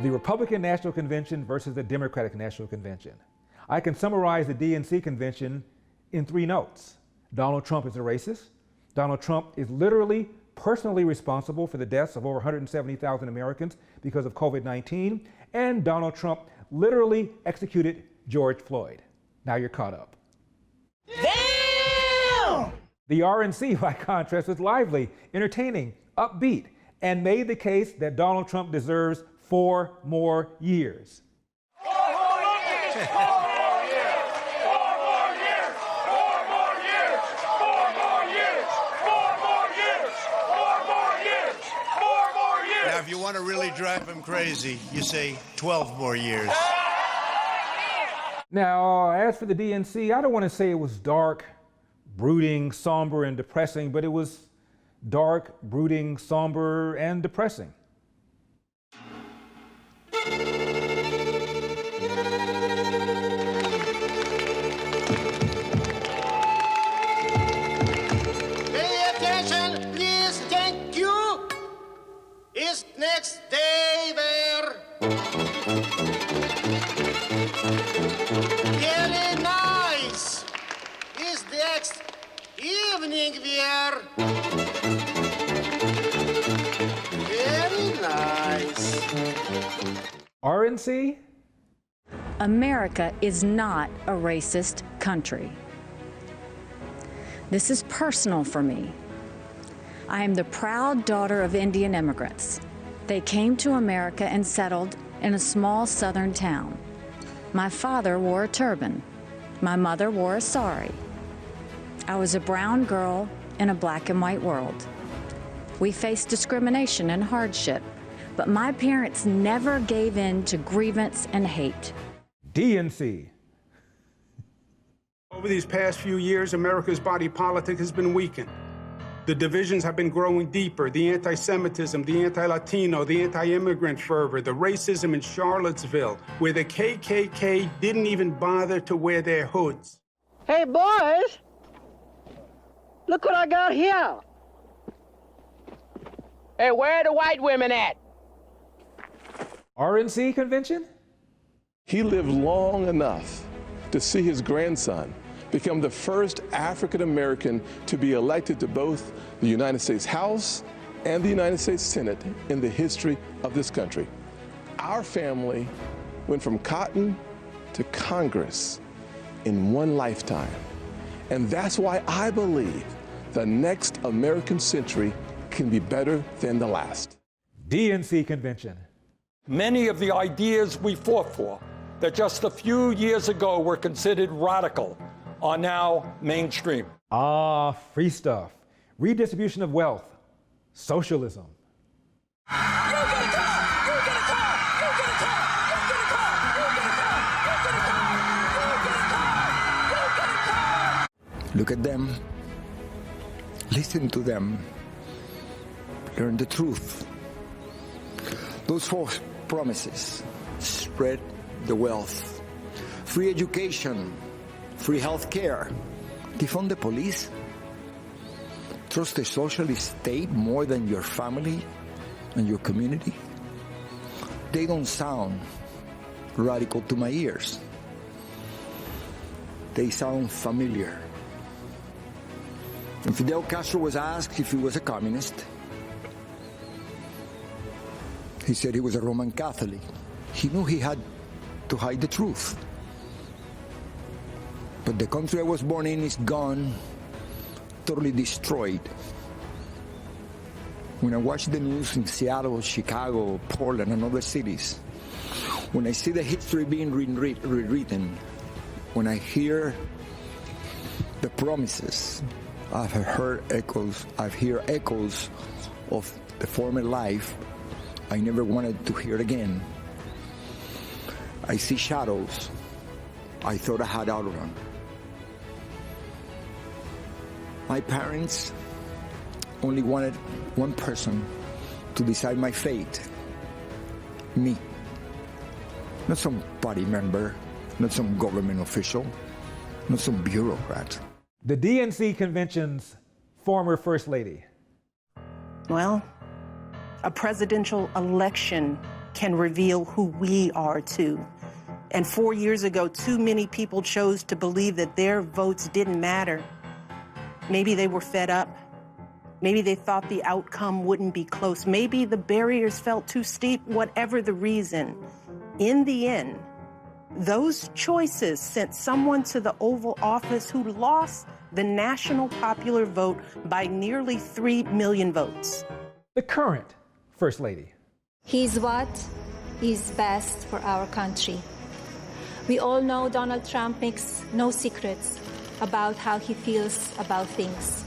The Republican National Convention versus the Democratic National Convention. I can summarize the DNC convention in 3 notes. Donald Trump is a racist. Donald Trump is literally personally responsible for the deaths of over 170,000 Americans because of COVID-19. And Donald Trump literally executed George Floyd. Now you're caught up. Damn! The RNC, by contrast, was lively, entertaining, upbeat, and made the case that Donald Trump deserves 4 more years. 4 more years! 4 more years! 4 more years! 4 more years! 4 more years! 4 more years! 4 more years! 4 more years! Now, if you want to really drive him crazy, you say 12 more years. Now, as for the DNC, I don't want to say it was dark, brooding, somber, and depressing, but it was dark, brooding, somber, and depressing. Pay attention, please, thank you. It's next day there. Very nice. It's next evening there. Very nice. RNC? America is not a racist country. This is personal for me. I am the proud daughter of Indian immigrants. They came to America and settled in a small southern town. My father wore a turban. My mother wore a sari. I was a brown girl in a black and white world. We faced discrimination and hardship, but my parents never gave in to grievance and hate. DNC. Over these past few years, America's body politic has been weakened. The divisions have been growing deeper. The anti-Semitism, the anti-Latino, the anti-immigrant fervor, the racism in Charlottesville, where the KKK didn't even bother to wear their hoods. Hey, boys, look what I got here. Hey, where are the white women at? RNC convention? He lived long enough to see his grandson become the first African American to be elected to both the United States House and the United States Senate in the history of this country. Our family went from cotton to Congress in one lifetime. And that's why I believe the next American century can be better than the last. DNC convention. Many of the ideas we fought for that just a few years ago were considered radical are now mainstream. Free stuff. Redistribution of wealth. Socialism. Look at them. Listen to them. Learn the truth. Those false promises spread the wealth. Free education, free health care, defund the police, trust the socialist state more than your family and your community. They don't sound radical to my ears. They sound familiar. When Fidel Castro was asked if he was a communist, he said he was a Roman Catholic. He knew he had to hide the truth. But the country I was born in is gone, totally destroyed. When I watch the news in Seattle, Chicago, Portland, and other cities, when I see the history being rewritten, when I hear the promises, I've heard echoes of the former life I never wanted to hear again. I see shadows I thought I had outrun. My parents only wanted one person to decide my fate. Me. Not some party member, not some government official, not some bureaucrat. The DNC convention's former First Lady. Well, a presidential election can reveal who we are too. And 4 years ago, too many people chose to believe that their votes didn't matter. Maybe they were fed up. Maybe they thought the outcome wouldn't be close. Maybe the barriers felt too steep, whatever the reason. In the end, those choices sent someone to the Oval Office who lost the national popular vote by nearly 3 million votes. The current First Lady. He's what is best for our country. We all know Donald Trump makes no secrets about how he feels about things.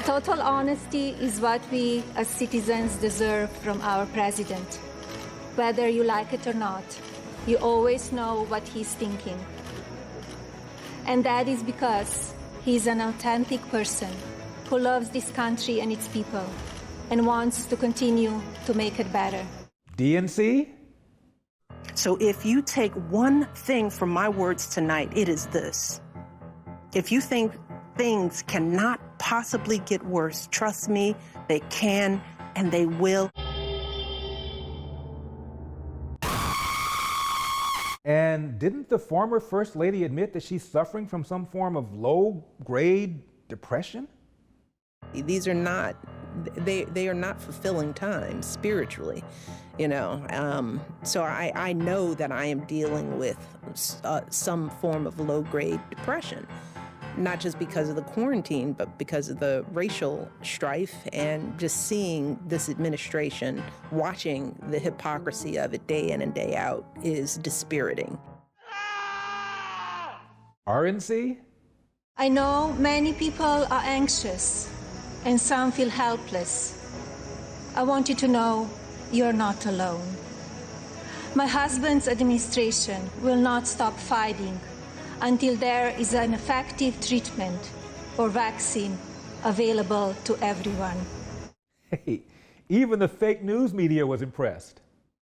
Total honesty is what we as citizens deserve from our president. Whether you like it or not, you always know what he's thinking. And that is because he's an authentic person who loves this country and its people and wants to continue to make it better. DNC? So if you take one thing from my words tonight, it is this. If you think things cannot possibly get worse, trust me, they can and they will. And didn't the former First Lady admit that she's suffering from some form of low-grade depression? These are not, they are not fulfilling times spiritually, you know. So I know that I am dealing with some form of low-grade depression, not just because of the quarantine, but because of the racial strife and just seeing this administration, watching the hypocrisy of it day in and day out is dispiriting. RNC? I know many people are anxious and some feel helpless. I want you to know you're not alone. My husband's administration will not stop fighting until there is an effective treatment or vaccine available to everyone. Hey, even the fake news media was impressed.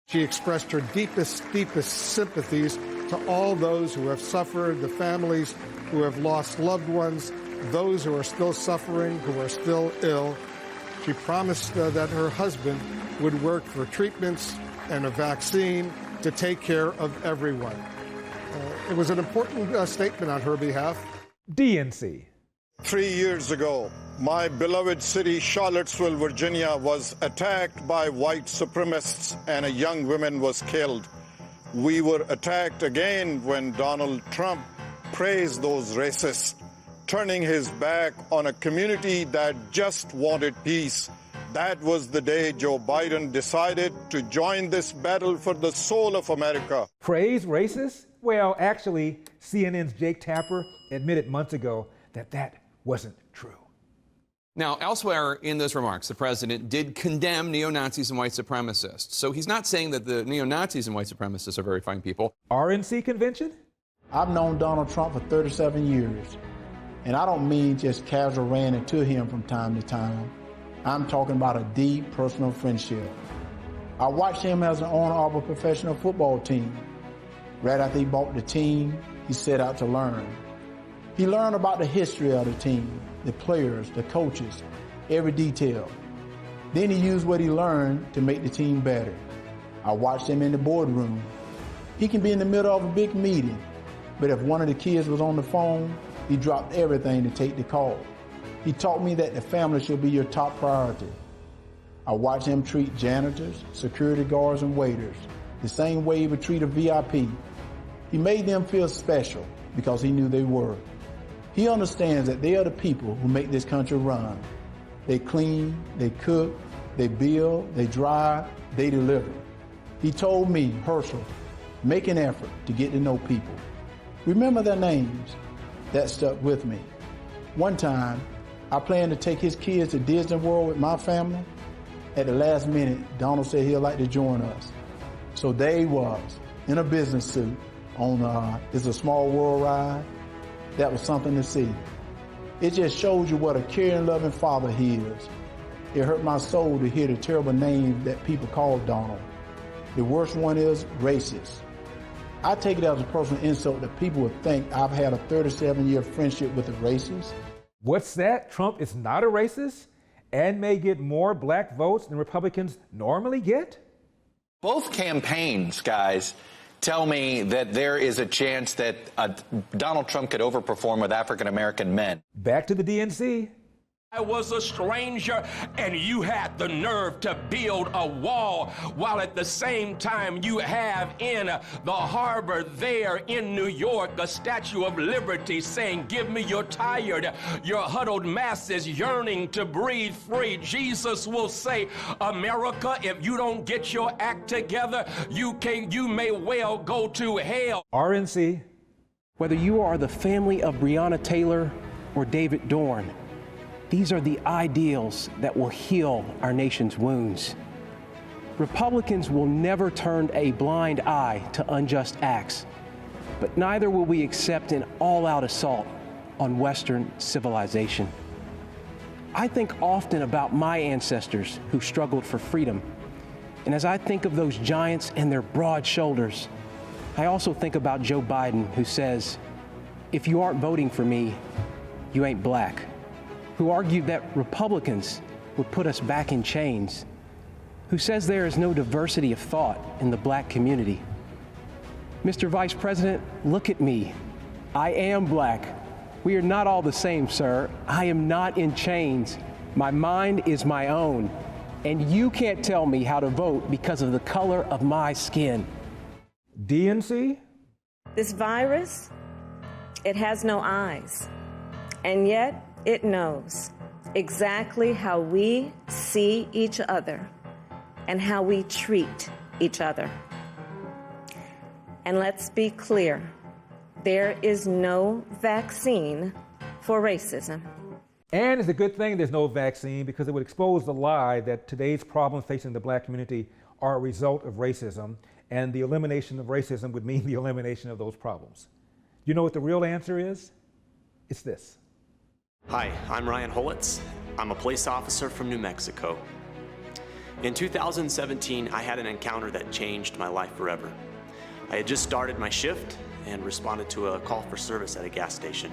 She expressed her deepest sympathies to all those who have suffered, the families who have lost loved ones, those who are still suffering, who are still ill. She promised that her husband would work for treatments and a vaccine to take care of everyone. It was an important statement on her behalf. DNC. 3 years ago, my beloved city, Charlottesville, Virginia, was attacked by white supremacists and a young woman was killed. We were attacked again when Donald Trump praised those racists, turning his back on a community that just wanted peace. That was the day Joe Biden decided to join this battle for the soul of America. Praise racists? Well, actually, CNN's Jake Tapper admitted months ago that that wasn't true. Now, elsewhere in those remarks, the president did condemn neo-Nazis and white supremacists. So he's not saying that the neo-Nazis and white supremacists are very fine people. RNC convention? I've known Donald Trump for 37 years, and I don't mean just casual ranting to him from time to time. I'm talking about a deep personal friendship. I watched him as an owner of a professional football team. Right after he bought the team, he set out to learn. He learned about the history of the team, the players, the coaches, every detail. Then he used what he learned to make the team better. I watched him in the boardroom. He can be in the middle of a big meeting, but if one of the kids was on the phone, he dropped everything to take the call. He taught me that the family should be your top priority. I watched him treat janitors, security guards, and waiters the same way he would treat a VIP. He made them feel special because he knew they were. He understands that they are the people who make this country run. They clean, they cook, they build, they drive, they deliver. He told me, Herschel, make an effort to get to know people. Remember their names. That stuck with me. One time, I planned to take his kids to Disney World with my family. At the last minute, Donald said he'd like to join us. So there he was, in a business suit, on It's a Small World ride. That was something to see. It just shows you what a caring, loving father he is. It hurt my soul to hear the terrible names that people call Donald. The worst one is racist. I take it as a personal insult that people would think I've had a 37-year friendship with a racist. What's that? Trump is not a racist and may get more black votes than Republicans normally get? Both campaigns, guys, tell me that there is a chance that Donald Trump could overperform with African-American men. Back to the DNC. I was a stranger, and you had the nerve to build a wall, while at the same time you have in the harbor there in New York a Statue of Liberty saying, give me your tired, your huddled masses yearning to breathe free. Jesus will say, America, if you don't get your act together, you may well go to hell. RNC. Whether you are the family of Breonna Taylor or David Dorn, these are the ideals that will heal our nation's wounds. Republicans will never turn a blind eye to unjust acts, but neither will we accept an all-out assault on Western civilization. I think often about my ancestors who struggled for freedom, and as I think of those giants and their broad shoulders, I also think about Joe Biden, who says, if you aren't voting for me, you ain't black, who argued that Republicans would put us back in chains, who says there is no diversity of thought in the black community. Mr. Vice President, look at me. I am black. We are not all the same, sir. I am not in chains. My mind is my own, and you can't tell me how to vote because of the color of my skin. DNC? This virus, it has no eyes, and yet it knows exactly how we see each other and how we treat each other. And let's be clear, there is no vaccine for racism. And it's a good thing there's no vaccine, because it would expose the lie that today's problems facing the black community are a result of racism, and the elimination of racism would mean the elimination of those problems. You know what the real answer is? It's this. Hi, I'm Ryan Holitz. I'm a police officer from New Mexico. In 2017, I had an encounter that changed my life forever. I had just started my shift and responded to a call for service at a gas station.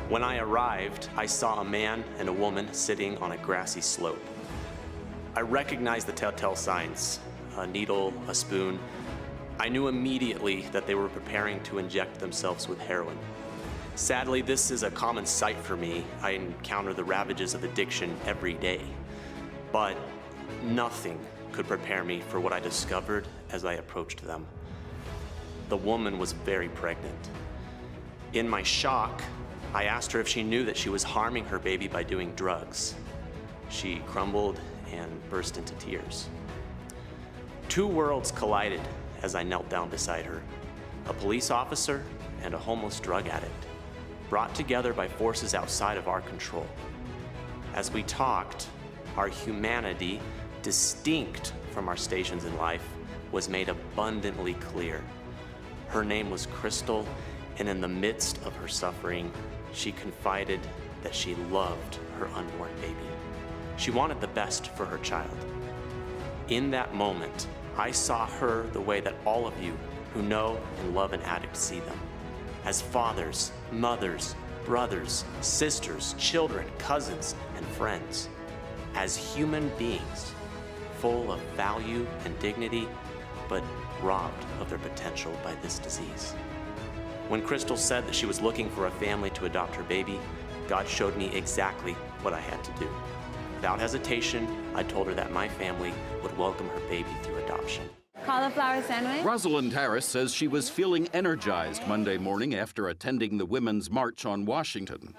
When I arrived, I saw a man and a woman sitting on a grassy slope. I recognized the telltale signs, a needle, a spoon. I knew immediately that they were preparing to inject themselves with heroin. Sadly, this is a common sight for me. I encounter the ravages of addiction every day. But nothing could prepare me for what I discovered as I approached them. The woman was very pregnant. In my shock, I asked her if she knew that she was harming her baby by doing drugs. She crumbled and burst into tears. Two worlds collided as I knelt down beside her. A police officer and a homeless drug addict, brought together by forces outside of our control. As we talked, our humanity, distinct from our stations in life, was made abundantly clear. Her name was Crystal, and in the midst of her suffering, she confided that she loved her unborn baby. She wanted the best for her child. In that moment, I saw her the way that all of you who know and love an addict see them. As fathers, mothers, brothers, sisters, children, cousins, and friends. As human beings, full of value and dignity, but robbed of their potential by this disease. When Crystal said that she was looking for a family to adopt her baby, God showed me exactly what I had to do. Without hesitation, I told her that my family would welcome her baby through adoption. Cauliflower sandwich. Rosalind Harris says she was feeling energized Monday morning after attending the Women's March on Washington.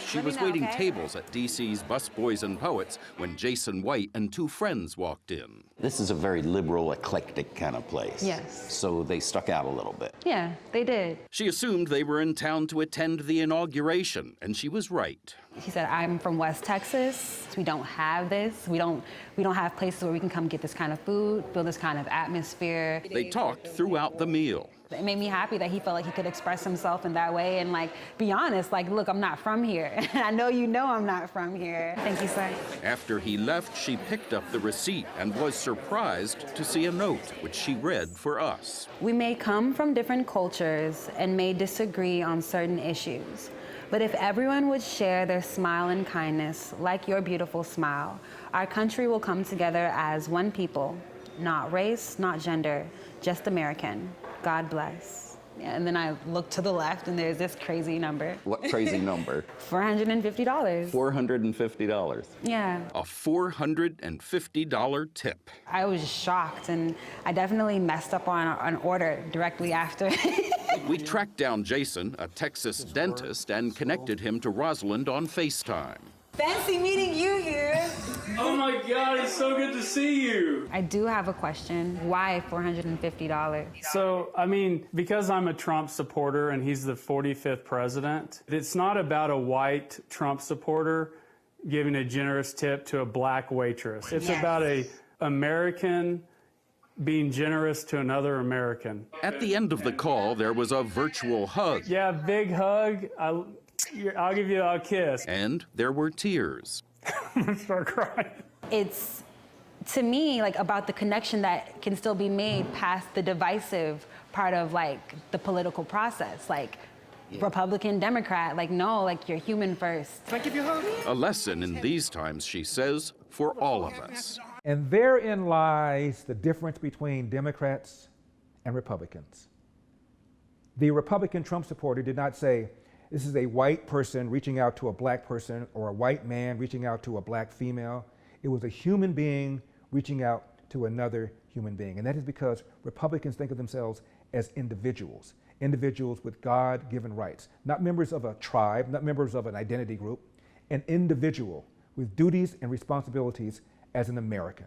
She was waiting tables at DC's Busboys and Poets when Jason White and two friends walked in. This is a very liberal, eclectic kind of place. Yes. So they stuck out a little bit. Yeah, they did. She assumed they were in town to attend the inauguration, and she was right. He said, I'm from West Texas. We don't have this. We don't have places where we can come get this kind of food, build this kind of atmosphere. They talked throughout the meal. It made me happy that he felt like he could express himself in that way and be honest, look, I'm not from here. I know you know I'm not from here. Thank you, sir. After he left, she picked up the receipt and was surprised to see a note, which she read for us. We may come from different cultures and may disagree on certain issues. But if everyone would share their smile and kindness, like your beautiful smile, our country will come together as one people, not race, not gender, just American. God bless. Yeah, and then I look to the left and there's this crazy number. What crazy number? $450. $450. Yeah. A $450 tip. I was shocked, and I definitely messed up on an order directly after. We tracked down Jason, a Texas dentist, and connected him to Rosalind on FaceTime. Fancy meeting you here. Oh my God, it's so good to see you. I do have a question. Why $450? So, I mean, because I'm a Trump supporter and he's the 45th president, it's not about a white Trump supporter giving a generous tip to a black waitress. It's about a American being generous to another American. At the end of the call, there was a virtual hug. Yeah, big hug. I'll give you a kiss. And there were tears. I'm gonna start crying. It's, to me, like about the connection that can still be made past the divisive part of like the political process. Like Republican, Democrat, like no, like you're human first. Can I give you a hug? A lesson in these times, she says, for all of us. And therein lies the difference between Democrats and Republicans. The Republican Trump supporter did not say, this is a white person reaching out to a black person or a white man reaching out to a black female. It was a human being reaching out to another human being. And that is because Republicans think of themselves as individuals, individuals with God-given rights, not members of a tribe, not members of an identity group, an individual with duties and responsibilities as an American.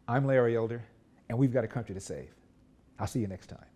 I'm Larry Elder, and we've got a country to save. I'll see you next time.